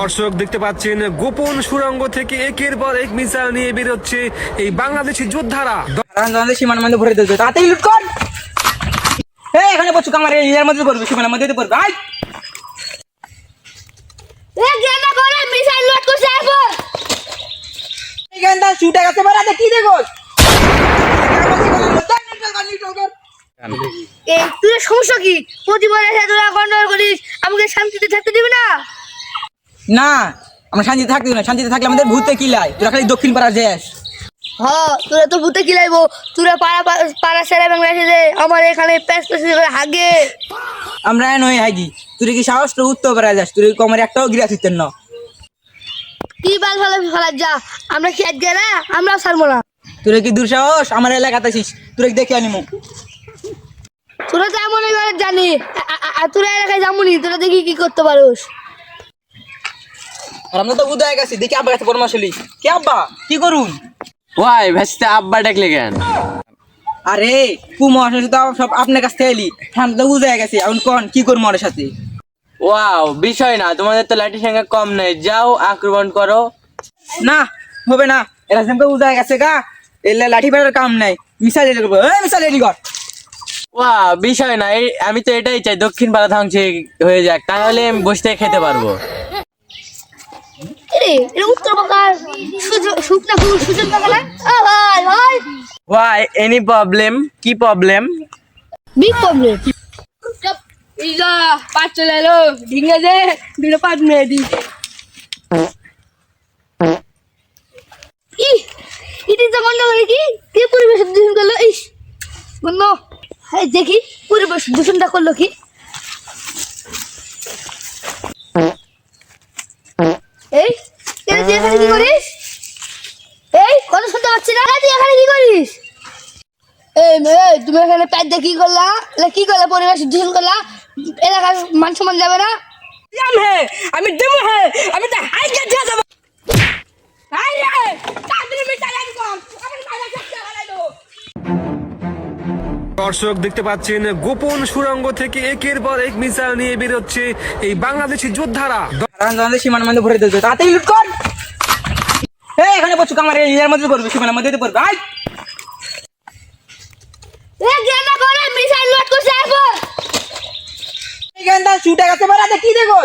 দর্শক দেখতে পাচ্ছেন গোপন সুড়ঙ্গ থেকে একের পর এক মিসাইল নিয়ে বেরোচ্ছে এই বাংলাদেশি যোদ্ধারা। সীমানার মধ্যে ভরে দিতে তাড়াতাড়ি লুট কর। এখানে বসুক আমার এর মধ্যে পড়বে, সীমানার মধ্যে পড়বে। আয় মিসাইল লোড করছে এখন এইখানটা শুটে গেছে বাড়াতে কি দেখো তুই সমস্যা কি? প্রতিবার এসে তোরা গন্ডগোল করিস, আমাকে শান্তিতে থাকতে দিবি না? না আমরা শান্তিতে থাকতে না, শান্তিতে থাকলে আমাদের ভূতে কিলাই। তোরা খালি দক্ষিণ পাড়া যাস। তোরা তো ভূতে কিলাইবো, তোরা পাড়া সেরা বাংলাদেশে যে আমার এখানে প্যাস প্যাস করে হাগে। আমরা নই হাগি, তুই কি সাহস তো উত্তর পাড়া যাস? তুই কমার একটাও গিরা দিতেন না। কি বাল ভালো ফেলা যা, আমরা খেত গেলে আমরাও ছাড়বো না। তুই কি দুঃসাহস আমার এলাকাতে আসিস? তুই দেখে আনিমু। তোরা তো এমন জানি তোরা এলাকায় যাবনি, তোরা দেখি কি করতে পারোস। আর আমরা তো উদয় গেছি, দেখি আব্বার কাছে পরামর্শ লি। কে আব্বা কি করুন? ওয়াই ভাসতে আব্বা ডাকলে কেন? আরে কুমার তো সব আপনার কাছ থেকে এলি, আমরা তো উদয় গেছি। এখন কোন কি করবো আমার সাথে? ওয়াও, বিষয় না, তোমাদের তো লাঠি সংখ্যা কম নেই, যাও আক্রমণ করো। না হবে না, এরা সেমকে উদয় গেছে গা, এলে লাঠি পেটার কাম নাই। মিসাইল রেডি করবো, মিসাইল রেডি কর। ওয়া বিষয় না, আমি তো এটাই চাই, দক্ষিণ পাড়া ধ্বংস হয়ে যাক, তাহলে আমি বসে থেকে খেতে পারবো। উত্তর বাংলার শুকনা ফুল সুযোগ বাংলা ভাই ভাই ওয়াই এনি প্রবলেম? কি প্রবলেম? Big problem. এই যা পাঁচ চলে এলো, ঢিঙ্গে দে দুটো পাঁচ মেয়ে দি। ইটি তো গন্ধ করে কি পরিবেশ দূষণ করলো? ইস গন্ধ। হ্যাঁ দেখি পরিবেশ দূষণটা করলো কি? এই তুই এখানে কি করিস? এই কথা শুনতে পাচ্ছি না, তুই এখানে কি করিস? এই মেয়ে, তুমি এখানে প্যাট দিয়ে কি করলা? কি করলা? পরিবেশ দূষণ করলা, এলাকার মান সম্মান যাবে না। আমি দেবো, হ্যাঁ আমি তো হাই গেছে দেবো। দর্শক দেখতে পাচ্ছেন গোপন সুড়ঙ্গ থেকে একের পর এক মিসাইল নিয়ে বেরোচ্ছে এই বাংলাদেশি যোদ্ধারা। সীমানার মধ্যে ভরে দিতে তাড়াতাড়ি লুট কর। এখানে বসুক আমার এর মধ্যে পড়বে, সীমানার মধ্যে পড়বে। আয় মিসাইল লোড করছে এখন এইখানটা শুটে গেছে বাড়াতে কি দেখো